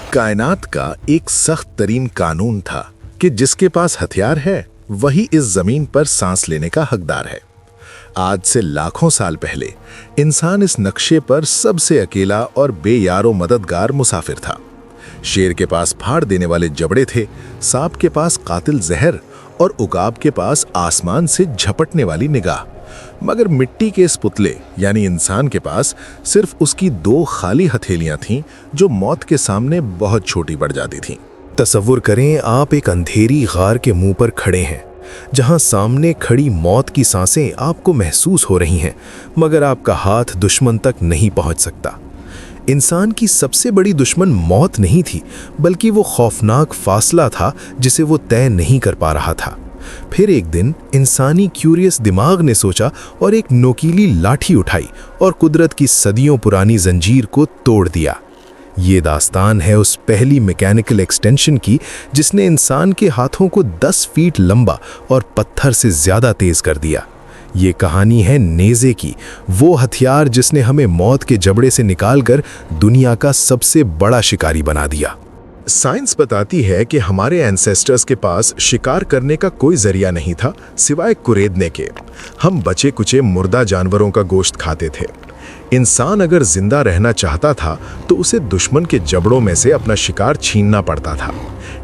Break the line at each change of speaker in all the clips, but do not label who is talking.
कायनात का एक सख्त तरीन कानून था कि जिसके पास हथियार है वही इस जमीन पर सांस लेने का हकदार है। आज से लाखों साल पहले इंसान इस नक्शे पर सबसे अकेला और बेयारो मददगार मुसाफिर था। शेर के पास फाड़ देने वाले जबड़े थे, सांप के पास कातिल जहर और उकाब के पास आसमान से झपटने वाली निगाह। मगर मिट्टी के इस पुतले यानी इंसान के पास सिर्फ उसकी दो खाली हथेलियां थीं जो मौत के सामने बहुत छोटी पड़ जाती थीं। तसव्वुर करें आप एक अंधेरी गार के मुंह पर खड़े हैं, जहां सामने खड़ी मौत की सांसें आपको महसूस हो रही हैं, मगर आपका हाथ दुश्मन तक नहीं पहुंच सकता। इंसान की सबसे बड़ी दुश्मन मौत नहीं थी, बल्कि वो खौफनाक फासला था जिसे वो तय नहीं कर पा रहा था। फिर एक दिन इंसानी क्यूरियस दिमाग ने सोचा और एक नोकीली लाठी उठाई और कुदरत की सदियों पुरानी जंजीर को तोड़ दिया। ये दास्तान है उस पहली मैकेनिकल एक्सटेंशन की जिसने इंसान के हाथों को 10 फीट लंबा और पत्थर से ज्यादा तेज कर दिया। ये कहानी है नेज़े की, वो हथियार जिसने हमें मौत के जबड़े से निकालकर दुनिया का सबसे बड़ा शिकारी बना दिया। साइंस बताती है कि हमारे एंसेस्टर्स के पास शिकार करने का कोई जरिया नहीं था सिवाय कुरेदने के। हम बचे कुचे मुर्दा जानवरों का गोश्त खाते थे। इंसान अगर जिंदा रहना चाहता था तो उसे दुश्मन के जबड़ों में से अपना शिकार छीनना पड़ता था।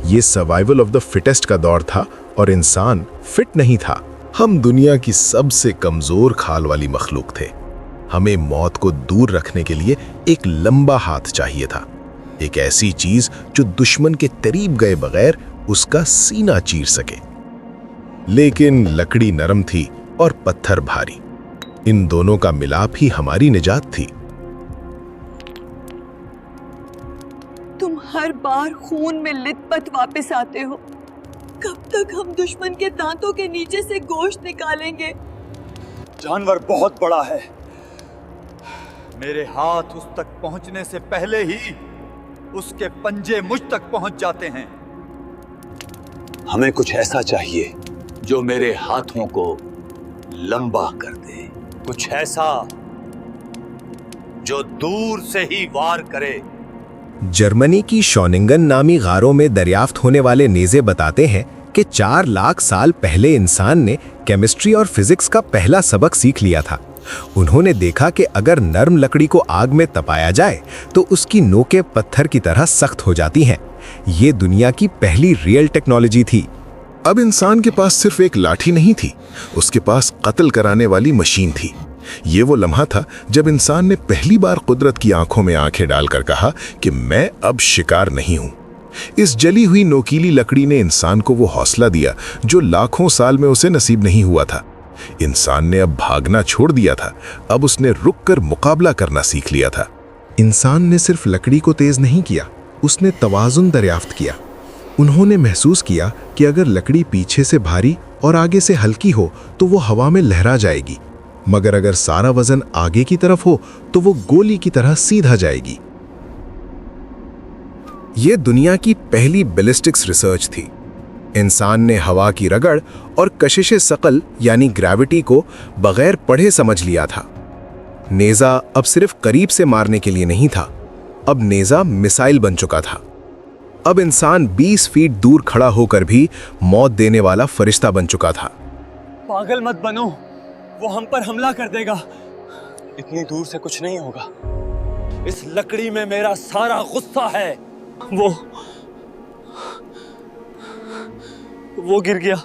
ये सर्वाइवल ऑफ द फिटेस्ट का दौर था और इंसान फिट नहीं था। हम दुनिया की सबसे कमजोर खाल वाली मखलूक थे। हमें मौत को दूर रखने के लिए एक लंबा हाथ चाहिए था, एक ऐसी चीज जो दुश्मन के करीब गए बगैर उसका सीना चीर सके। लेकिन लकड़ी नरम थी और पत्थर भारी। इन दोनों का मिलाप ही हमारी निजात थी।
तुम हर बार खून में लिथपथ वापस आते हो। कब तक हम दुश्मन के दांतों के नीचे से गोश्त निकालेंगे?
जानवर बहुत बड़ा है। मेरे हाथ उस तक पहुंचने से पहले ही उसके पंजे मुझ तक पहुंच जाते हैं।
हमें कुछ ऐसा चाहिए जो मेरे हाथों को लंबा कर दे,
कुछ ऐसा जो दूर से ही वार करे।
जर्मनी की शॉनिंगन नामी गारों में दरियाफ्त होने वाले नेज़े बताते हैं कि 4 लाख साल पहले इंसान ने केमिस्ट्री और फिजिक्स का पहला सबक सीख लिया था। उन्होंने देखा कि अगर नरम लकड़ी को आग में तपाया जाए तो उसकी नोकें पत्थर की तरह सख्त हो जाती हैं। ये दुनिया की पहली रियल टेक्नोलॉजी थी।
अब इंसान के पास सिर्फ एक लाठी नहीं थी, उसके पास कत्ल कराने वाली मशीन थी। ये वो लम्हा था जब इंसान ने पहली बार कुदरत की आंखों में आंखें डालकर कहा कि मैं अब शिकार नहीं हूं। इस जली हुई नोकीली लकड़ी ने इंसान को वो हौसला दिया जो लाखों साल में उसे नसीब नहीं हुआ था। इंसान ने अब भागना छोड़ दिया था, अब उसने रुककर मुकाबला करना सीख लिया था। इंसान ने सिर्फ लकड़ी को तेज नहीं किया, उसने तवाज़ुन दरियाफ्त किया। उन्होंने महसूस किया कि अगर लकड़ी पीछे से भारी और आगे से हल्की हो तो वो हवा में लहरा जाएगी, मगर अगर सारा वजन आगे की तरफ हो तो वो गोली की तरह सीधा जाएगी। ये दुनिया की पहली बैलिस्टिक्स रिसर्च थी। इंसान ने हवा की रगड़ और कशिशे सकल यानी ग्रेविटी को बगैर पढ़े समझ लिया था। नेज़ा अब सिर्फ करीब से मारने के लिए नहीं था, अब नेज़ा मिसाइल बन चुका था। अब इंसान 20 फीट दूर खड़ा होकर भी मौत देने वाला फरिश्ता बन चुका था।
पागल मत बनो, वो हम पर हमला कर देगा। इतनी दूर से कुछ नहीं होगा। इस लकड़ी में मेरा सारा गुस्सा है। वो गिर गया।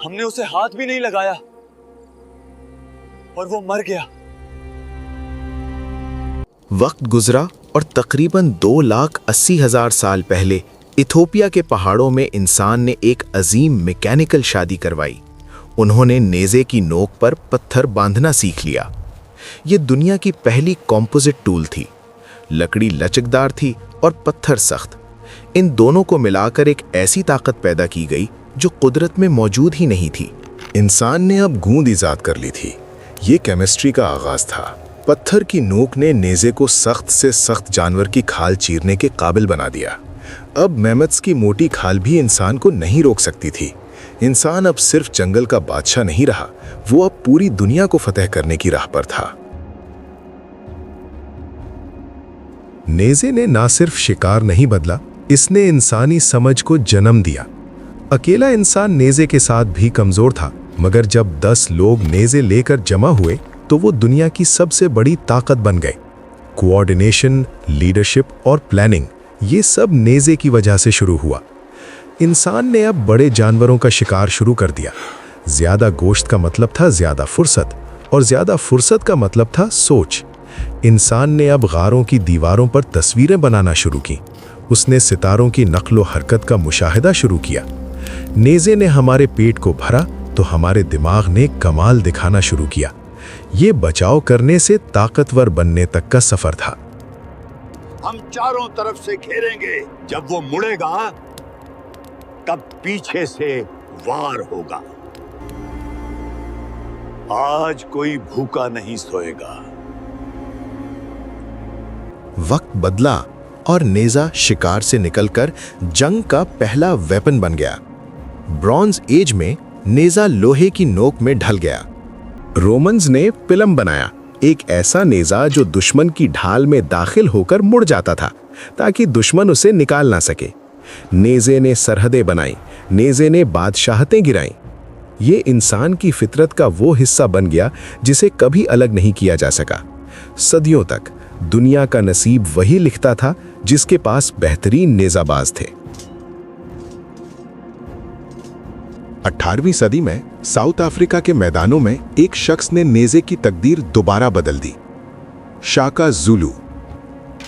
हमने उसे हाथ भी नहीं लगाया और वो मर गया।
वक्त गुजरा और तकरीबन 2,80,000 साल पहले इथोपिया के पहाड़ों में इंसान ने एक अजीम मैकेनिकल शादी करवाई। उन्होंने नेज़े की नोक पर पत्थर बांधना सीख लिया। ये दुनिया की पहली कॉम्पोजिट टूल थी। लकड़ी लचकदार थी और पत्थर सख्त। इन दोनों को मिलाकर एक ऐसी ताकत पैदा की गई जो कुदरत में मौजूद ही नहीं थी।
इंसान ने अब गूंद ईजाद कर ली थी। ये केमिस्ट्री का आगाज था। पत्थर की नोक ने नेज़े को सख्त से सख्त जानवर की खाल चीरने के काबिल बना दिया। अब मैमथ्स की मोटी खाल भी इंसान को नहीं रोक सकती थी। इंसान अब सिर्फ जंगल का बादशाह नहीं रहा, वो अब पूरी दुनिया को फतह करने की राह पर था। नेज़े ने ना सिर्फ शिकार नहीं बदला, इसने इंसानी समझ को जन्म दिया। अकेला इंसान नेज़े के साथ भी कमज़ोर था, मगर जब 10 लोग नेज़े लेकर जमा हुए तो वो दुनिया की सबसे बड़ी ताकत बन गए। कोऑर्डिनेशन, लीडरशिप और प्लानिंग, ये सब नेज़े की वजह से शुरू हुआ। इंसान ने अब बड़े जानवरों का शिकार शुरू कर दिया। ज़्यादा गोश्त का मतलब था ज़्यादा फुर्सत, और ज़्यादा फुर्सत का मतलब था सोच। इंसान ने अब गारों की दीवारों पर तस्वीरें बनाना शुरू की। उसने सितारों की नक्लो हरकत का मुशाहिदा शुरू किया। नेज़े ने हमारे पेट को भरा तो हमारे दिमाग ने कमाल दिखाना शुरू किया। ये बचाव करने से ताकतवर बनने तक का सफर था।
हम चारों तरफ से घेरेंगे। जब वो मुड़ेगा तब पीछे से वार होगा। आज कोई भूखा नहीं सोएगा।
वक्त बदला और नेज़ा शिकार से निकलकर जंग का पहला वेपन बन गया। ब्रॉन्ज एज में नेज़ा लोहे की नोक में ढल गया। रोमन्स ने पिलम बनाया, एक ऐसा नेज़ा जो दुश्मन की ढाल में दाखिल होकर मुड़ जाता था ताकि दुश्मन उसे निकाल ना सके। नेज़े ने सरहदें बनाई, नेज़े ने बादशाहतें गिराईं। ये इंसान की फितरत का वो हिस्सा बन गया जिसे कभी अलग नहीं किया जा सका। सदियों तक दुनिया का नसीब वही लिखता था जिसके पास बेहतरीन नेज़ाबाज थे।
18वीं सदी में साउथ अफ्रीका के मैदानों में एक शख्स ने नेज़े की तकदीर दोबारा बदल दी, शाका ज़ुलू।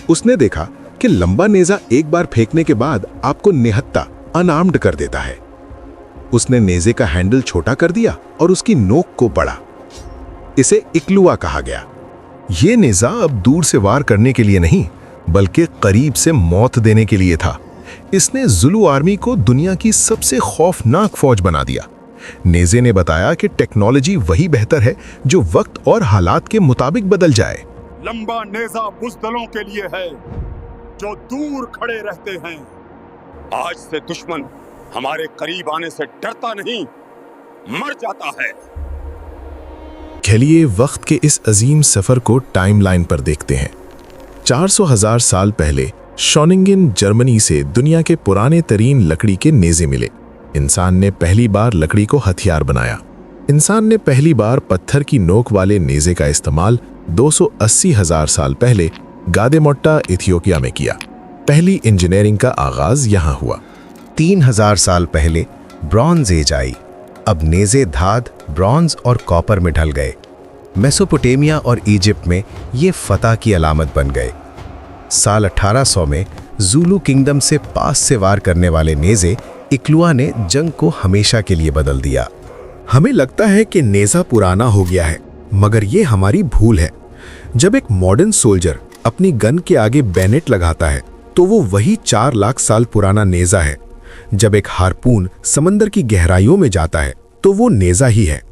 उसने देखा कि लंबा नेज़ा एक बार फेंकने के बाद आपको निहत्ता, अनआर्म्ड कर देता है। उसने नेज़े का हैंडल छोटा कर दिया और उसकी नोक को बढ़ा। इसे इक्लुआ कहा गया। यह नेज़ा अब दूर से वार करने के लिए नहीं, बल्कि करीब से मौत देने के लिए था। इसने ज़ुलू आर्मी को दुनिया की सबसे खौफनाक फौज बना दिया। नेज़े ने बताया कि टेक्नोलॉजी वही बेहतर है जो वक्त और हालात के मुताबिक बदल जाए।
लंबा नेज़ा बुज़दलों के लिए है जो दूर खड़े रहते हैं।
आज से दुश्मन हमारे करीब आने से डरता नहीं, मर जाता है।
चलिए वक्त के इस अजीम सफर को टाइमलाइन पर देखते हैं। 400,000 साल पहले शॉनिंगन, जर्मनी से दुनिया के पुराने तरीन लकड़ी के नेज़े मिले। इंसान ने पहली बार लकड़ी को हथियार बनाया। इंसान ने पहली बार पत्थर की नोक वाले नेज़े का इस्तेमाल 280,000 साल पहले गादेमोट्टा, इथियोपिया में किया। पहली इंजीनियरिंग का आगाज यहाँ हुआ।
3000 साल पहले ब्रॉन्ज एज आई। अब नेज़े धात, ब्रॉन्ज और कॉपर में ढल गए। मेसोपोटामिया और इजिप्ट में ये फतह की अलामत बन गए। साल 1800 में ज़ुलू किंगडम से पास से वार करने वाले नेज़े इक्लुआ ने जंग को हमेशा के लिए बदल दिया। हमें लगता है कि नेज़ा पुराना हो गया है, मगर ये हमारी भूल है। जब एक मॉडर्न सोल्जर अपनी गन के आगे बैनेट लगाता है तो वो वही 4 लाख साल पुराना नेज़ा है। जब एक हार्पून समंदर की गहराइयों में जाता है तो वो नेज़ा ही है।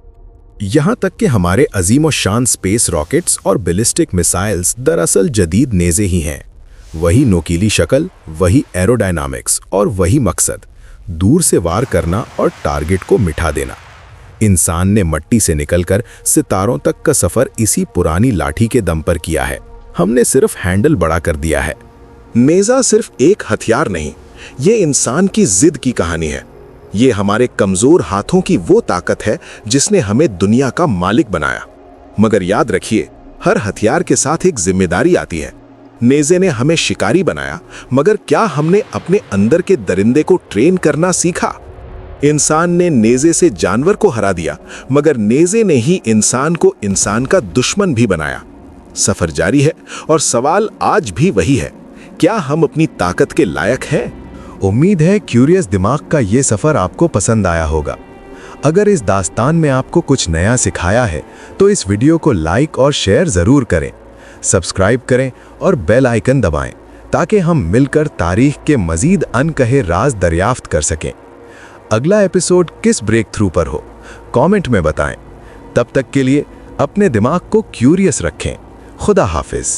यहाँ तक कि हमारे अजीम और शान स्पेस रॉकेट्स और बैलिस्टिक मिसाइल्स दरअसल जदीद नेज़े ही हैं। वही नोकीली शक्ल, वही एरोडायनामिक्स और वही मकसद, दूर से वार करना और टारगेट को मिटा देना। इंसान ने मिट्टी से निकलकर सितारों तक का सफर इसी पुरानी लाठी के दम पर किया है। हमने सिर्फ हैंडल बड़ा कर दिया है।
नेज़ा सिर्फ एक हथियार नहीं, ये इंसान की जिद की कहानी है। ये हमारे कमजोर हाथों की वो ताकत है जिसने हमें दुनिया का मालिक बनाया। मगर याद रखिए, हर हथियार के साथ एक जिम्मेदारी आती है। नेज़े ने हमें शिकारी बनाया, मगर क्या हमने अपने अंदर के दरिंदे को ट्रेन करना सीखा? इंसान ने नेज़े से जानवर को हरा दिया, मगर नेज़े ने ही इंसान को इंसान का दुश्मन भी बनाया। सफर जारी है और सवाल आज भी वही है, क्या हम अपनी ताकत के लायक हैं?
उम्मीद है क्यूरियस दिमाग का ये सफ़र आपको पसंद आया होगा। अगर इस दास्तान में आपको कुछ नया सिखाया है तो इस वीडियो को लाइक और शेयर ज़रूर करें, सब्सक्राइब करें और बेल आइकन दबाएं ताकि हम मिलकर तारीख के मज़ीद अनकहे राज दरियाफ्त कर सकें। अगला एपिसोड किस ब्रेक थ्रू पर हो, कमेंट में बताएं। तब तक के लिए अपने दिमाग को क्यूरियस रखें। खुदा हाफिज़।